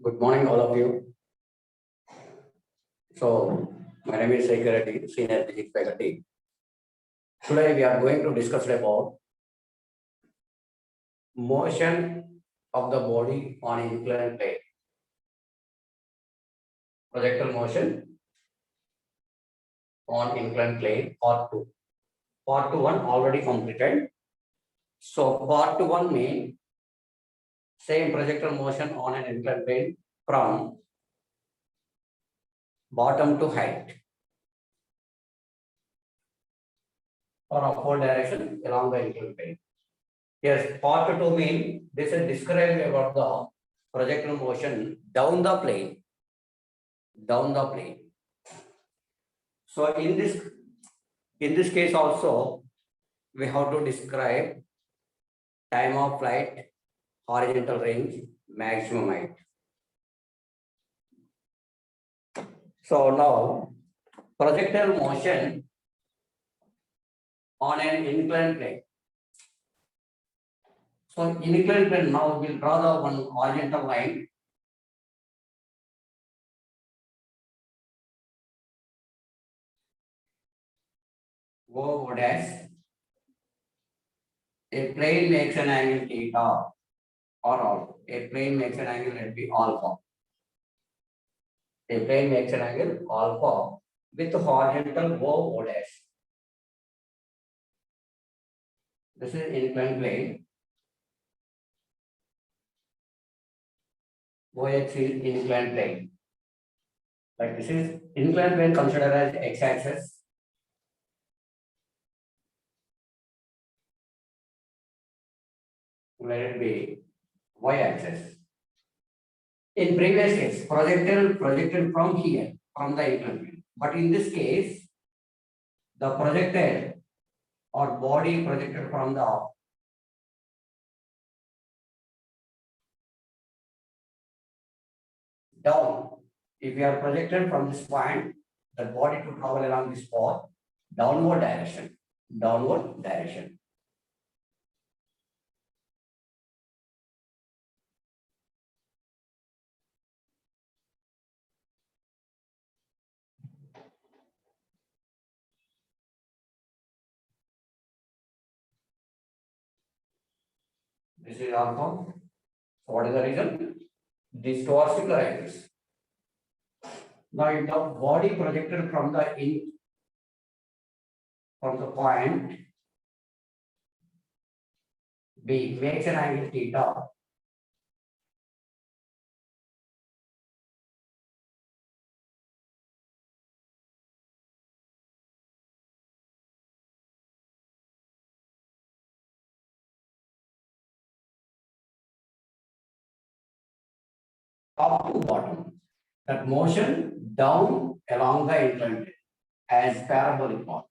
Good morning, all of you. So, my name is Sekhar Reddy, Senior Physics Faculty. Today, we are going to discuss about motion of the body on inclined plane. Projectile motion on inclined plane, part 2. Part 1 already completed. So, part 1 means same projectile motion on an inclined plane from bottom to height or upward direction along the inclined plane. Yes, part 2 means this is described about the projectile motion down the plane. So in this case also, we have to describe time of flight, horizontal range, maximum height. So now, projectile motion on an inclined plane. So in inclined plane, now we'll draw the one horizontal line. O dash. A plane makes an angle theta or alpha. A plane makes an angle, let be alpha. A plane makes an angle alpha with horizontal O dash. This is inclined plane. OX is inclined plane. Like this is inclined plane considered as x-axis. Let it be y-axis. In previous case, projected from here, from the inclined plane. But in this case, the projected or body projected from the down. If we are projected from this point, the body to travel along this path, downward direction. This is alpha. So what is the reason? These two are similar angles. Now, if the body projected from the point B makes an angle theta, top to bottom, that motion down along the inclined plane as parabolic path.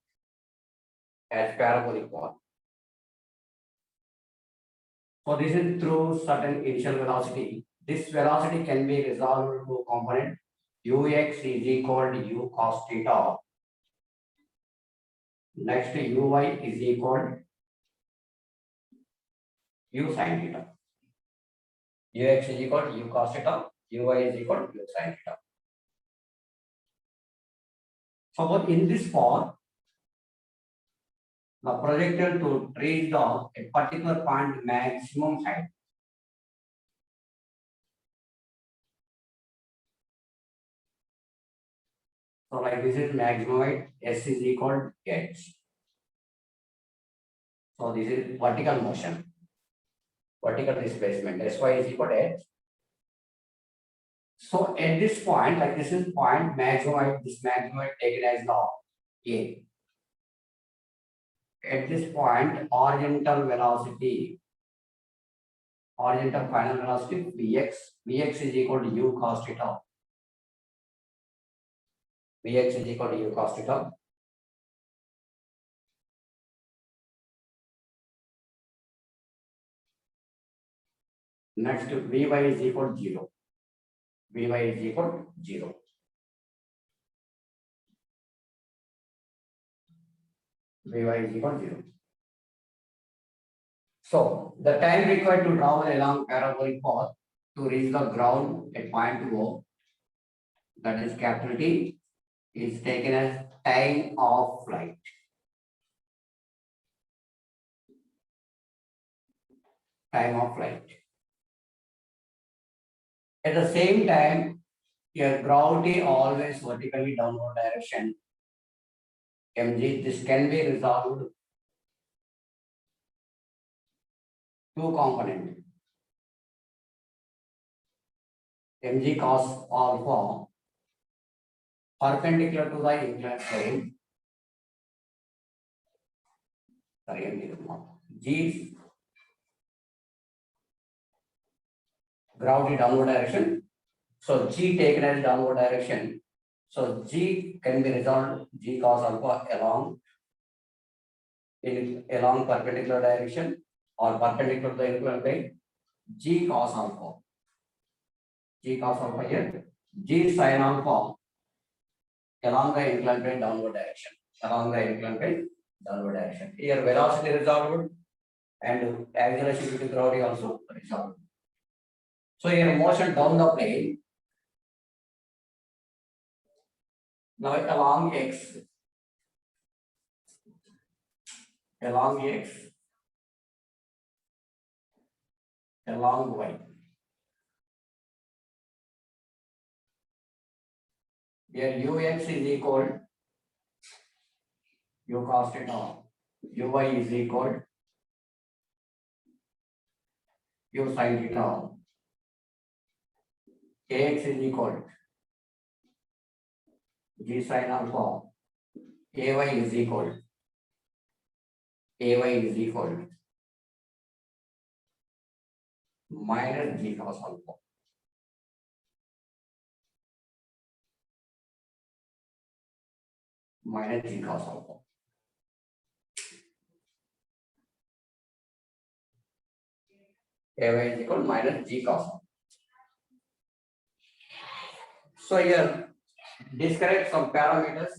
So this is through certain initial velocity. This velocity can be resolved to component ux is equal to u cos theta. Next, uy is equal to u sin theta. Ux is equal to u cos theta. Uy is equal to u sin theta. So in this form, the projectile to reach a particular point maximum height. So like this is maximum height, S is equal to h. So this is vertical motion, vertical displacement, Sy is equal to h. So at this point, like this is point maximum height, this maximum height taken as the A. At this point, horizontal velocity, horizontal final velocity Vx is equal to u cos theta. Vx is equal to u cos theta. Next, Vy is equal to 0. Vy is equal to 0. Vy is equal to 0. So the time required to travel along parabolic path to reach the ground at point O, that is capital T, is taken as time of flight. Time of flight. At the same time, your gravity always vertically downward direction. mg, this can be resolved two component. mg cos alpha perpendicular to the inclined plane. Sorry, G gravity downward direction. So G taken as downward direction. So G can be resolved G cos alpha along perpendicular direction or perpendicular to the inclined plane. G cos alpha. G cos alpha here. G sin alpha along the inclined plane downward direction. Along the inclined plane downward direction. Here velocity resolved and acceleration due to gravity also resolved. So here motion down the plane. Now along x, along y. Here ux is equal u cos theta, uy is equal u sin theta, ax is equal g sin alpha, ay is equal minus g cos alpha. Minus g cos alpha. Ay is equal minus g cos alpha. So here describe some parameters.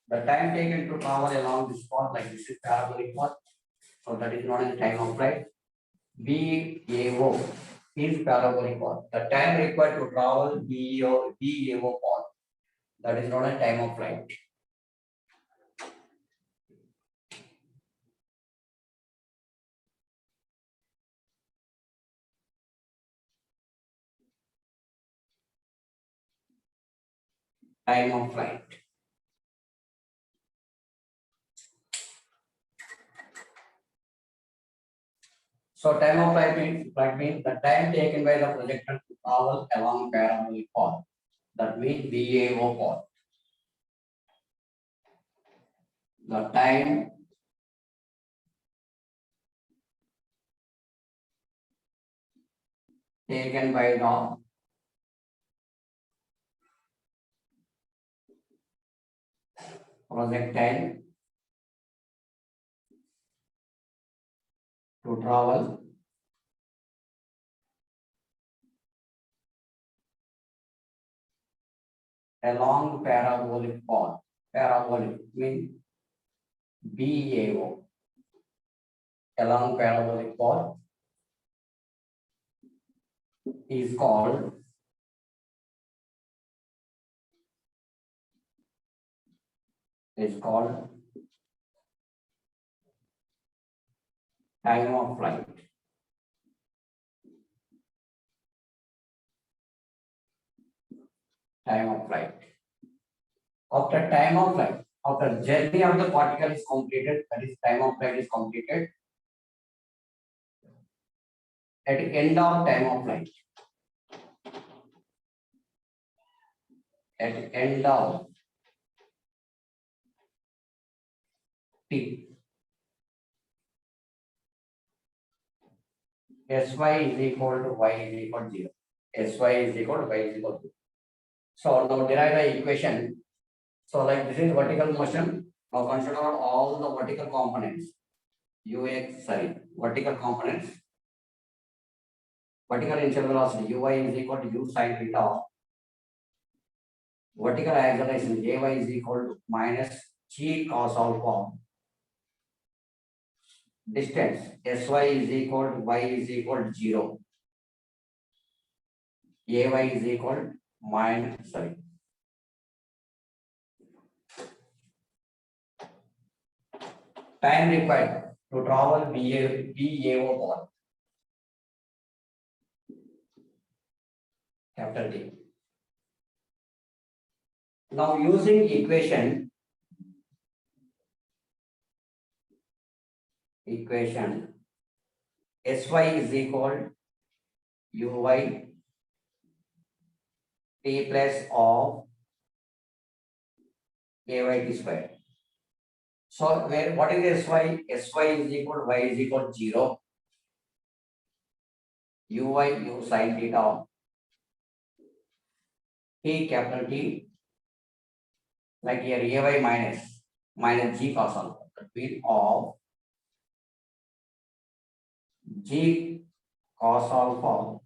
The time taken to travel along this path, like this is parabolic path, so that is known as time of flight. BAO is parabolic path. The time required to travel BAO path, that is known as time of flight. Time of flight. So time of flight means the time taken by the projectile to travel along parabolic path. That means BAO path. The time taken by the projectile to travel along parabolic path. Parabolic means BAO. Along parabolic path is called time of flight. Time of flight. After time of flight, after journey of the particle is completed, that is time of flight is completed. At the end of time of flight. At the end of T. Sy is equal to y is equal to 0. Sy is equal to y is equal to 0. So now derive the equation. So like this is vertical motion. Now consider all the vertical components. Vertical components. Vertical initial velocity uy is equal to u sin theta. Vertical acceleration ay is equal to minus g cos alpha. Distance sy is equal to y is equal to 0. AY is equal minus, sorry, time required to travel BAO path, capital T. Now using equation SY is equal UY T plus of AY T square. So where what is SY? SY is equal Y is equal 0. UY U sin theta T capital T, like here AY minus G cos alpha, that means of G cos alpha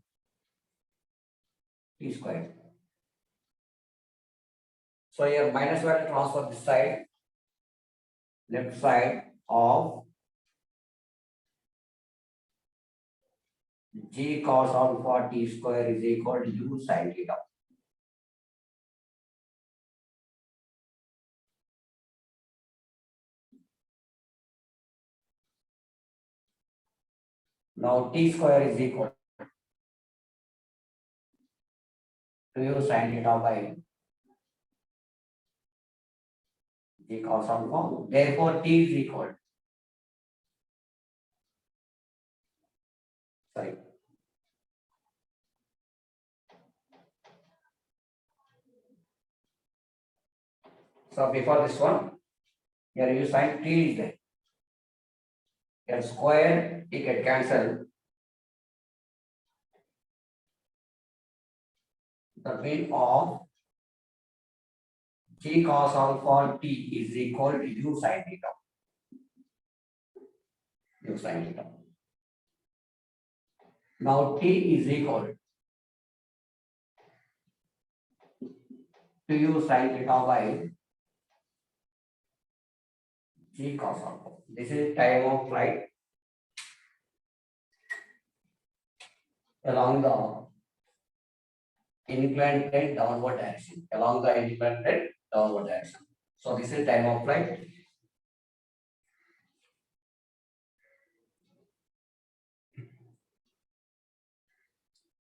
T square. So here minus value transfer this side, left side of G cos alpha T square is equal to U sin theta. Now T square is equal to U sin theta by G cos alpha. Therefore, T is equal. Sorry. So before this one, here you sin T is there. Here square T get cancelled. The mean of G cos alpha T is equal to U sin theta. U sin theta. Now T is equal to U sin theta by G cos alpha. This is time of flight along the inclined plane downward direction. Along the inclined plane downward direction. So this is time of flight.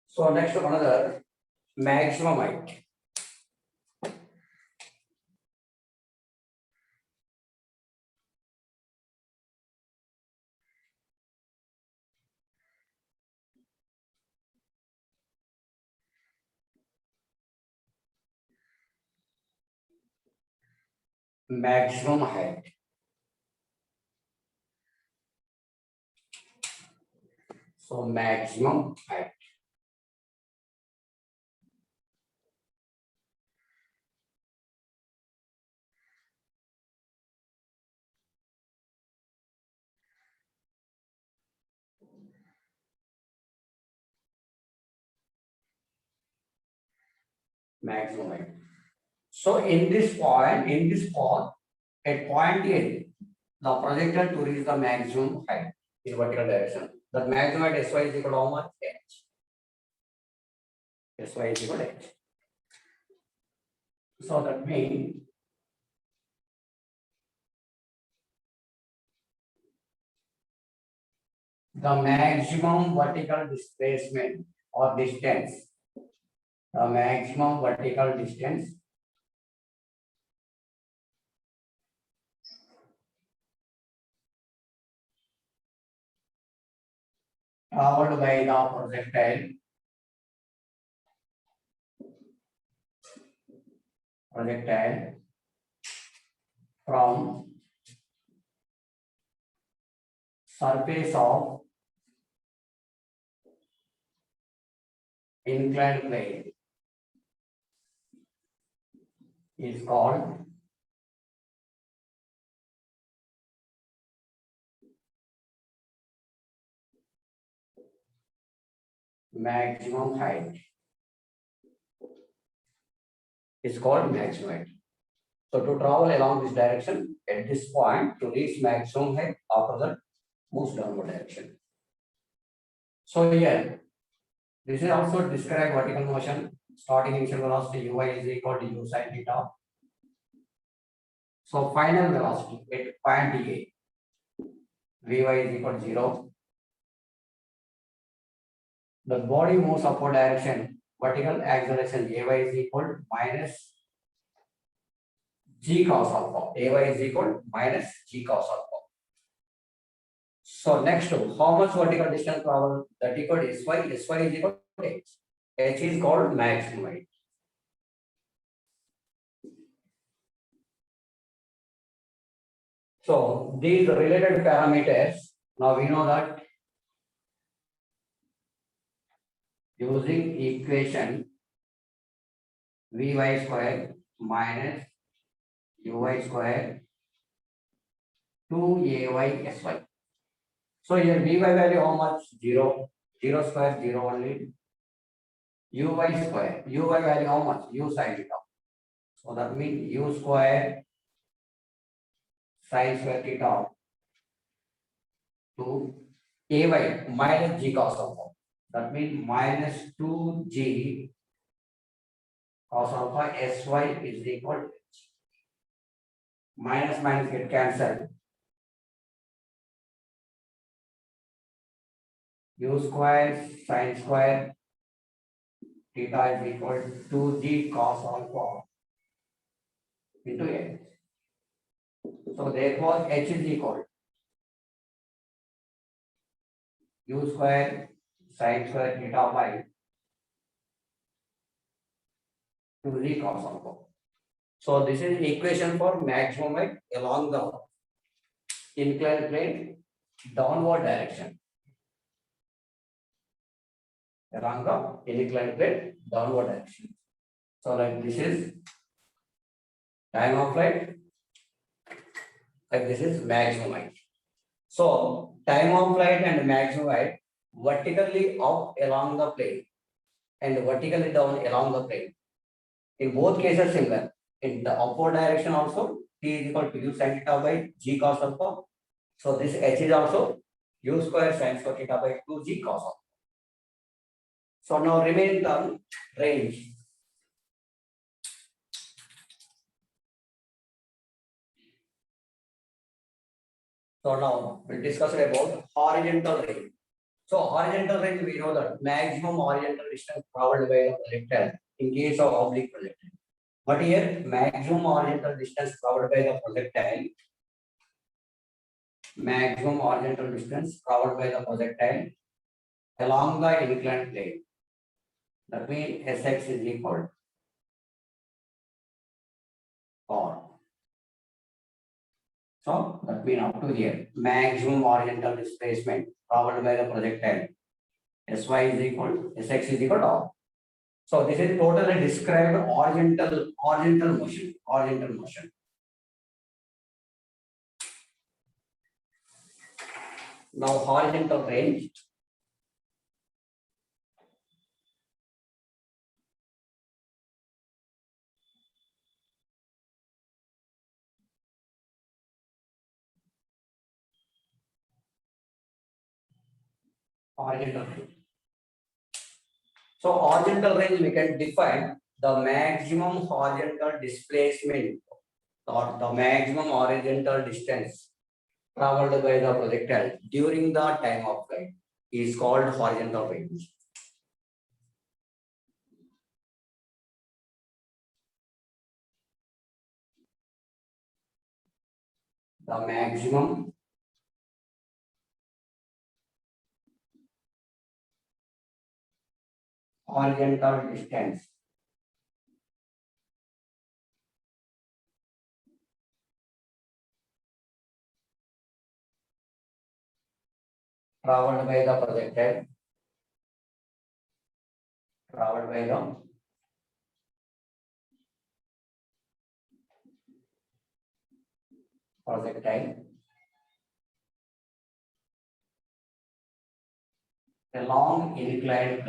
So next another maximum height. Maximum height. So maximum height. Maximum height. So in this point, in this path, at point A, the projectile to reach the maximum height in vertical direction. The maximum height Sy is equal to how much? H. Sy is equal to H. So that means the maximum vertical displacement or distance, the maximum vertical distance traveled by the projectile from surface of inclined plane is called maximum height. Is called maximum height. So to travel along this direction at this point to reach maximum height, after that moves downward direction. So here This is also describe vertical motion. Starting initial velocity uy is equal to u sin theta. So final velocity at point A, vy is equal to 0. The body moves upward direction. Vertical acceleration ay is equal to minus g cos alpha. Ay is equal to minus g cos alpha. So next, how much vertical distance travel? That equal to sy. Sy is equal to h. H is called maximum height. So these related parameters. Now we know that using equation vy square minus uy square 2ay sy. So here vy value how much? 0. 0 square 0 only. Uy square. Uy value how much? U sin theta. So that means u square sin square theta to ay minus g cos alpha. That means minus 2g cos alpha sy is equal to minus minus get cancelled. U square sin square theta is equal to 2g cos alpha into h. So therefore h is equal u square sin square theta by 2g cos alpha. So this is equation for maximum height along the inclined plane downward direction. Along the inclined plane downward direction. So like this is time of flight, like this is maximum height. So time of flight and maximum height vertically up along the plane and vertically down along the plane. In both cases similar. In the upward direction also t is equal to u sin theta by g cos alpha. So this h is also u square sin square theta by 2g cos alpha. So now remaining term range. So now we'll discuss about horizontal range. So horizontal range, we know that maximum horizontal distance traveled by the projectile in case of oblique projectile. But here maximum horizontal distance traveled by the projectile, maximum horizontal distance traveled by the projectile along the inclined plane. That means Sx is equal or. So that means up to here, maximum horizontal displacement traveled by the projectile. Sy is equal, Sx is equal to R. So this is totally described horizontal motion. Now horizontal range. Horizontal range. So horizontal range we can define the maximum horizontal displacement or the maximum horizontal distance traveled by the projectile during the time of flight is called horizontal range. The maximum horizontal distance traveled by the projectile along inclined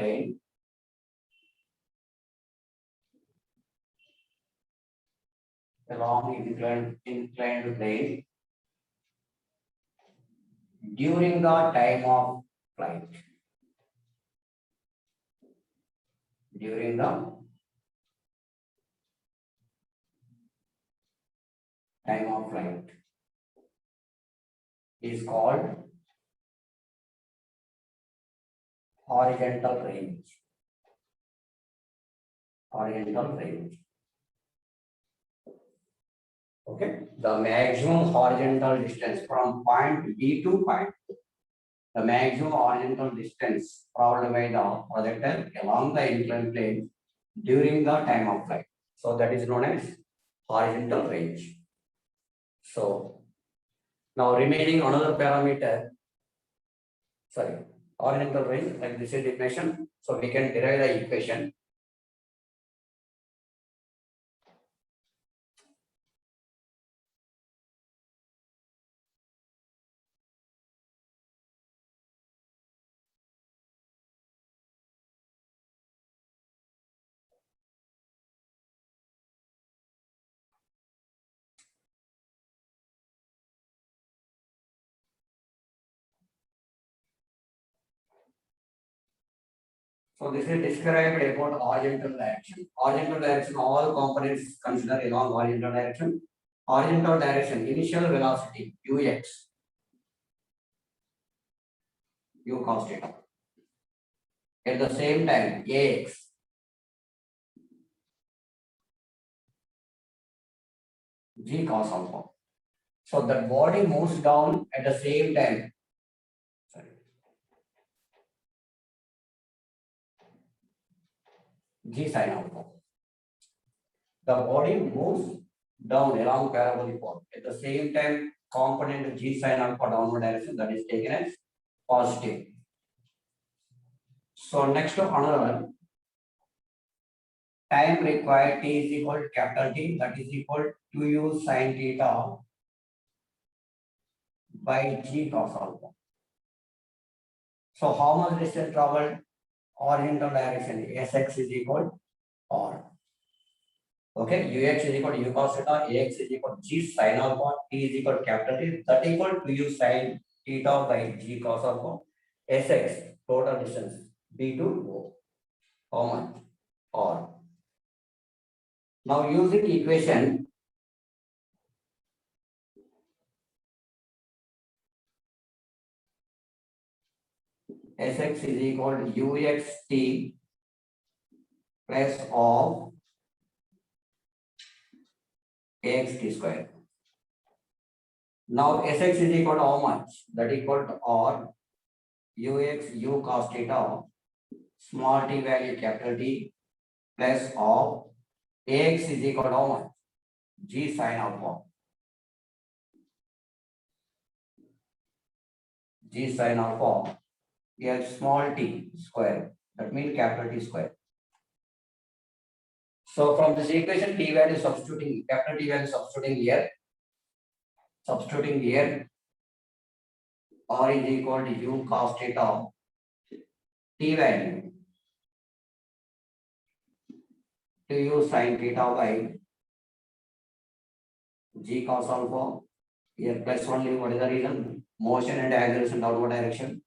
plane during the time of flight. during the time of flight is called horizontal range. Horizontal range. Okay, the maximum horizontal distance from point B to point. The maximum horizontal distance traveled by the projectile along the inclined plane during the time of flight. So that is known as horizontal range. So now remaining another parameter, sorry, horizontal range, like this is definition. So we can derive the equation. So this is described about horizontal direction. Horizontal direction, all components consider along horizontal direction. Horizontal direction, initial velocity, ux, u cos theta. At the same time, ax, g cos alpha. So the body moves down at the same time. Sorry. G sin alpha. The body moves down along parabolic path. At the same time, component G sin alpha downward direction, that is taken as positive. So next to another one, time required T is equal to capital T, that is equal to U sin theta by G cos alpha. So how much distance traveled? Horizontal direction, Sx is equal to R. Okay, Ux is equal to U cos theta, Ax is equal to G sin alpha, T is equal to capital T, that equal to U sin theta by G cos alpha. Sx, total distance, B to O. How much? R. Now using equation, Sx is equal to Uxt plus of Axt square. Now Sx is equal to how much? That equal to R Ux U cos theta small t value capital T plus of Ax is equal to how much? G sin alpha. G sin alpha, here small t square, that means capital T square. So from this equation, t value substituting, capital T value substituting here, R is equal to U cos theta, t value to U sin theta by G cos alpha, here plus only, what is the reason? Motion and acceleration downward direction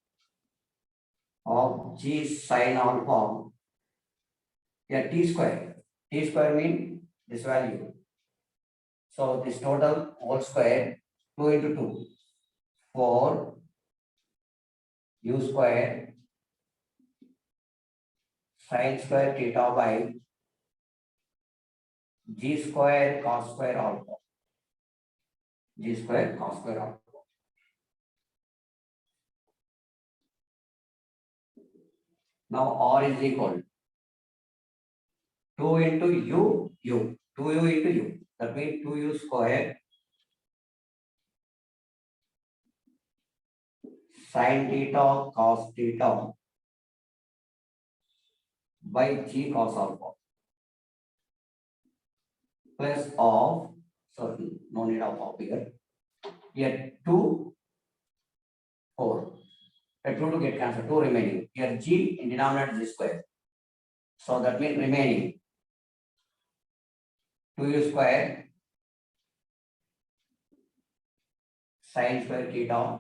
of G sin alpha, here t square. T square means this value. So this total whole square 2 into 2, 4 U square sin square theta by G square cos square alpha. G square cos square alpha. Now R is equal 2 into U, 2U into U. That means 2U square sin theta cos theta by G cos alpha plus of, sorry, no need of here. Here 2, 4. 2 to get cancelled, 2 remaining. Here G in denominator G square. So that means remaining 2U square sin square theta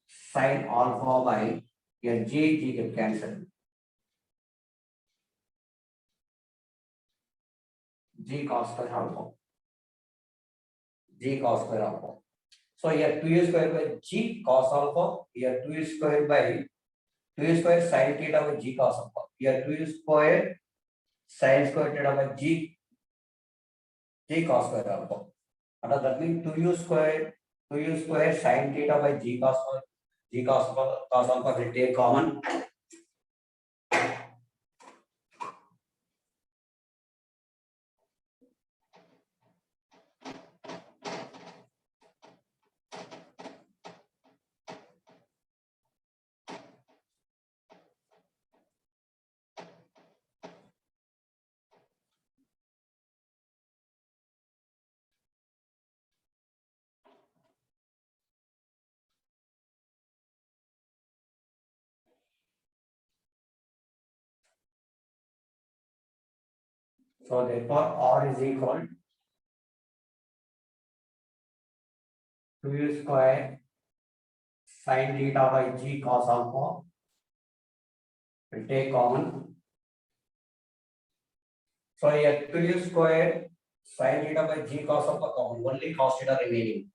sin alpha by here G get cancelled. g cos square alpha. G cos square alpha. So here 2u square by g cos alpha. Here 2u square by 2u square sin theta by g cos alpha. Here 2u square sin square theta by g cos square alpha. And that means 2u square sin theta by g cos alpha will take common. So therefore R is equal to 2u square sin theta by g cos alpha will take common. So here 2u square sin theta by g cos alpha common, only cos theta remaining.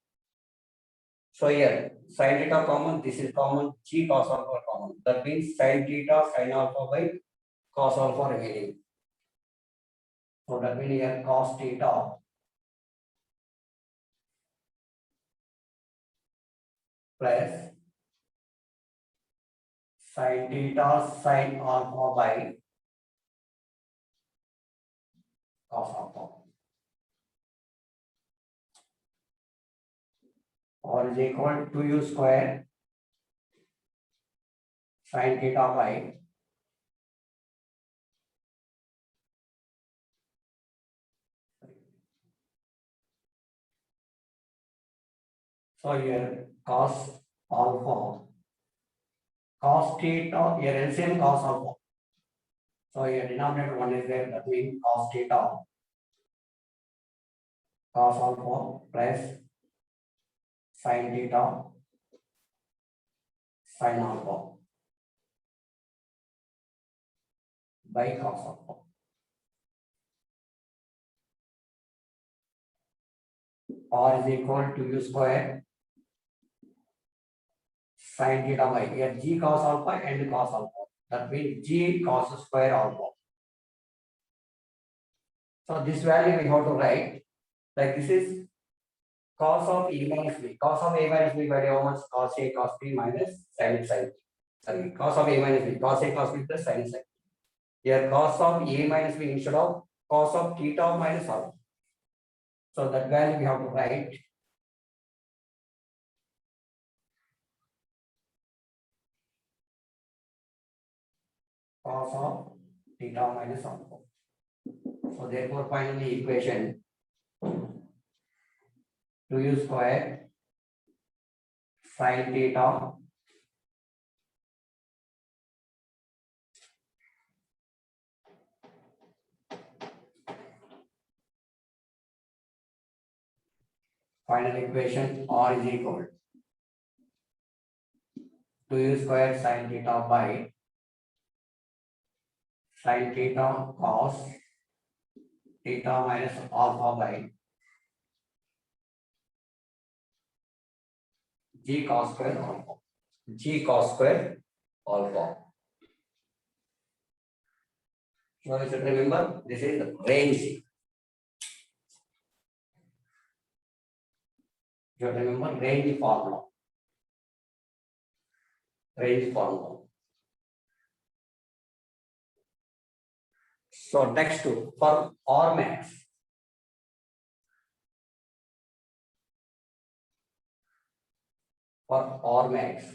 So here sin theta common, this is common, g cos alpha common. That means sin theta sin alpha by cos alpha remaining. So that means here cos theta plus sin theta sin alpha by cos alpha. Or is equal to u square sin theta by so here cos alpha cos theta here LCM cos alpha. So here denominator one is there, that means cos theta cos alpha plus sin theta sin alpha by cos alpha. R is equal to u square sin theta by here g cos alpha and cos alpha. That means g cos square alpha. So this value we have to write like this is cos of a minus b. Cos of a minus b by how much? Cos a cos b minus sin sin. Sorry, cos of a minus b. Cos a cos b plus sin sin. Here cos of a minus b instead of cos of theta minus alpha. So that value we have to write cos of theta minus alpha. So therefore finally equation 2u square sin theta final equation R is equal to u square sin theta by sin theta cos theta minus alpha by g cos square alpha. G cos square alpha. So you should remember this is the range. You should remember range formula. Range formula. So next to for R max. For R max.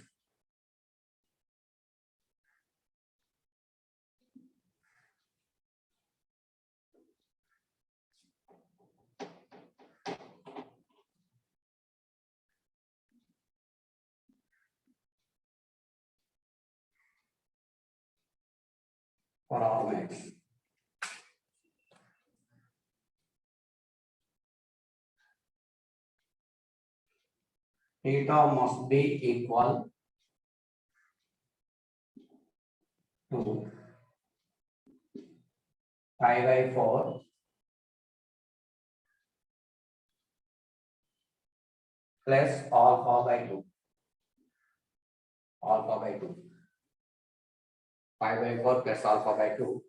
For R max. Theta must be equal to pi by 4 plus alpha by 2. Alpha by 2. Pi by 4 plus alpha by 2.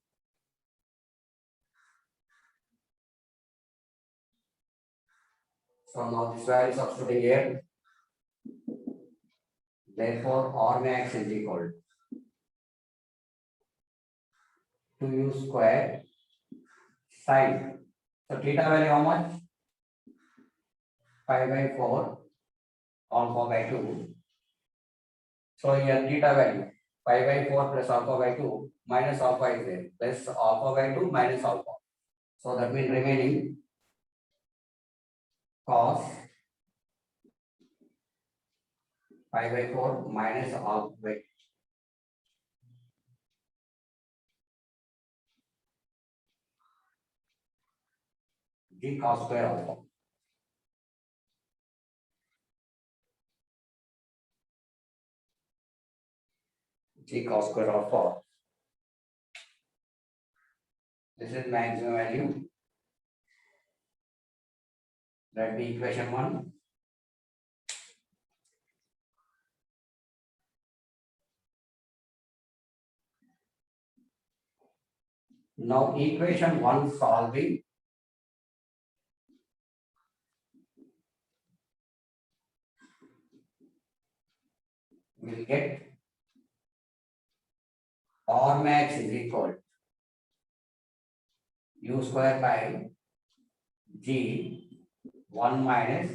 So now this value is substituting here. Therefore, R max is equal to U square sine. So theta value how much? Pi by 4 alpha by 2. So here theta value pi by 4 plus alpha by 2 minus alpha is there, plus alpha by 2 minus alpha. So that means remaining cos pi by 4 minus alpha by g cos square alpha. G cos square alpha. This is maximum value. That be equation 1. Now equation 1 solving. We will get R max is equal U square by G 1 minus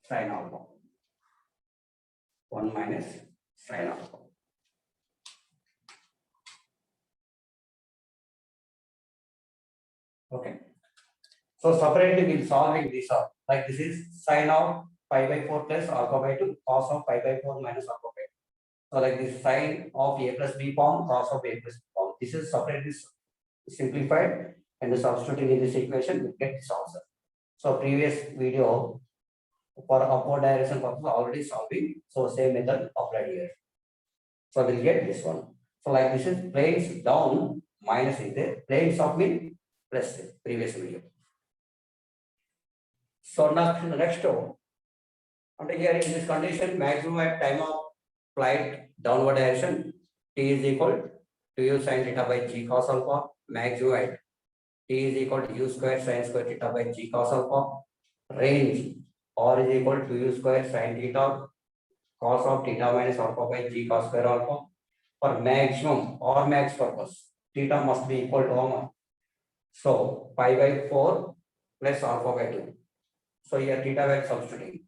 sin alpha. 1 minus sin alpha. Okay. So separately we'll solving this up. Like this is sin of pi by 4 plus alpha by 2, cos of pi by 4 minus alpha by 2. So like this sin of a plus b form, cos of a plus b form. This is separately simplified and substituting in this equation we get this answer. So previous video for upward direction purpose already solving. So same method applied here. So we'll get this one. So like this is planes down minus is there, planes up mean plus there, previous video. So next under here in this condition, maximum at time of flight downward direction t is equal to u sin theta by g cos alpha. Maximum at t is equal to u square sin square theta by g cos alpha. Range r is equal to u square sin theta cos of theta minus alpha by g cos square alpha. For maximum or max purpose, theta must be equal to how much? So pi by 4 plus alpha by 2. So here theta value substituting.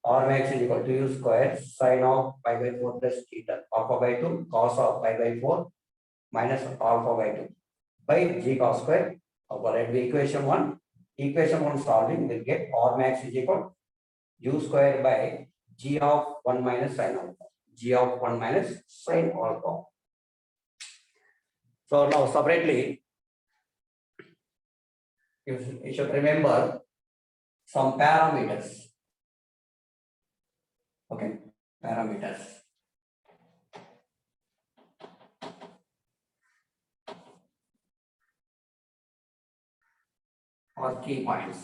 R max is equal to u square sin of pi by 4 plus theta alpha by 2 cos of pi by 4 minus alpha by 2 by g cos square alpha. Let me equation 1. Equation 1 solving will get R max is equal u square by g of 1 minus sin alpha. G of 1 minus sin alpha. So now separately, you should remember some parameters. Okay, parameters. Or key points.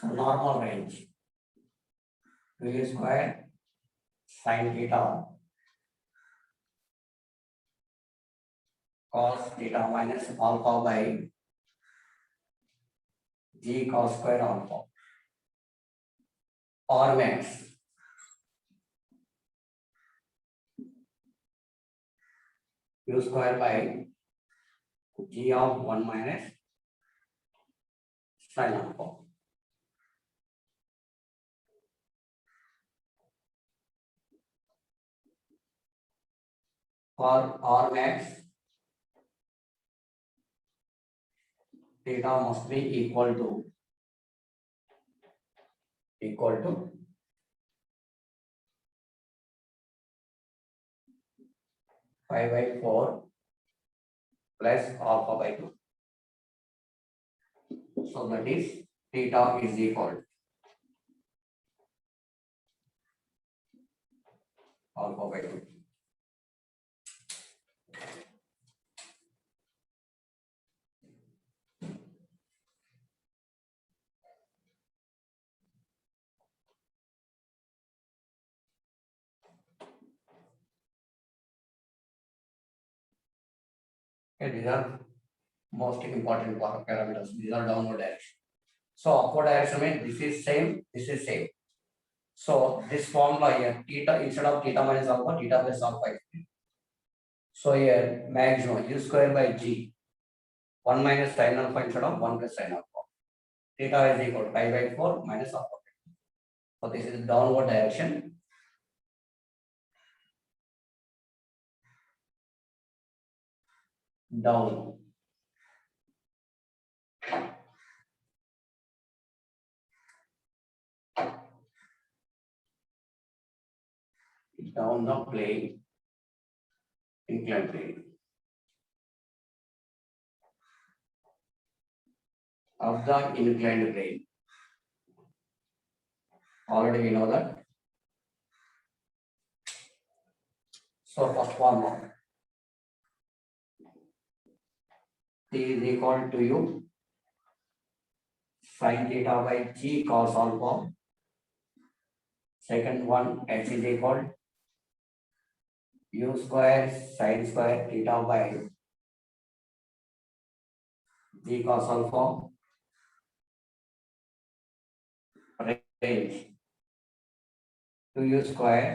So normal range. V square sin theta cos theta minus alpha by g cos square alpha. R max. u square by g of 1 minus sin alpha. For R max, theta must be equal to 5/4 plus alpha by 2. So that is theta is equal alpha by 2. Okay, these are most important parameters. These are downward direction. So upward direction means this is same, this is same. So this formula here, theta instead of theta minus alpha, theta plus alpha. So here maximum u square by g 1 minus sin alpha instead of 1 plus sin alpha. Theta is equal to 5/4 minus alpha. So this is downward direction. Down. Down the plane, inclined plane. Of the inclined plane. Already we know that. So first formula. T is equal to u sin theta by g cos alpha. Second one, h is equal u square sin square theta by g cos alpha. Range 2u square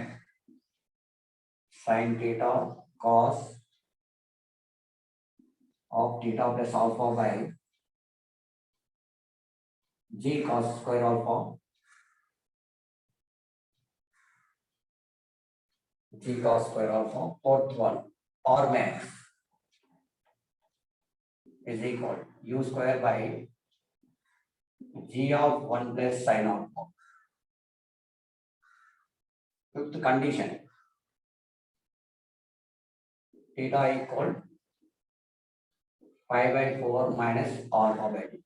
sin theta cos of theta plus alpha by g cos square alpha. G cos square alpha. Fourth one, R max is equal u square by g of 1 plus sin alpha. Fifth condition, theta equal 5/4 minus alpha by 2.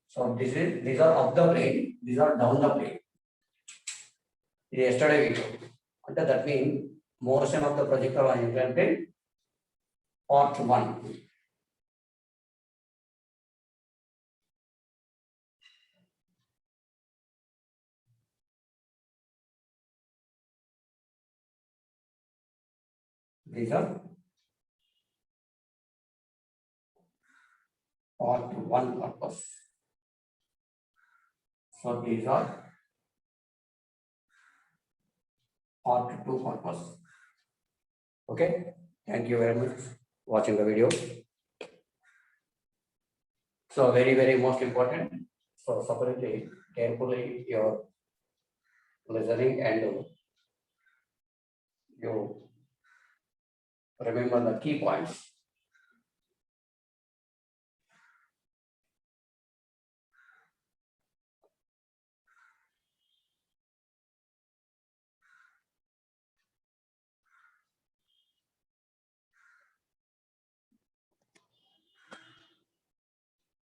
So these are up the plane, these are down the plane. Yesterday we took. That means motion of the projectile on inclined plane, part 1. These are part 1 purpose. So these are part 2 purpose. Okay, thank you very much for watching the video. So very most important. So separately, carefully your listening and you remember the key points.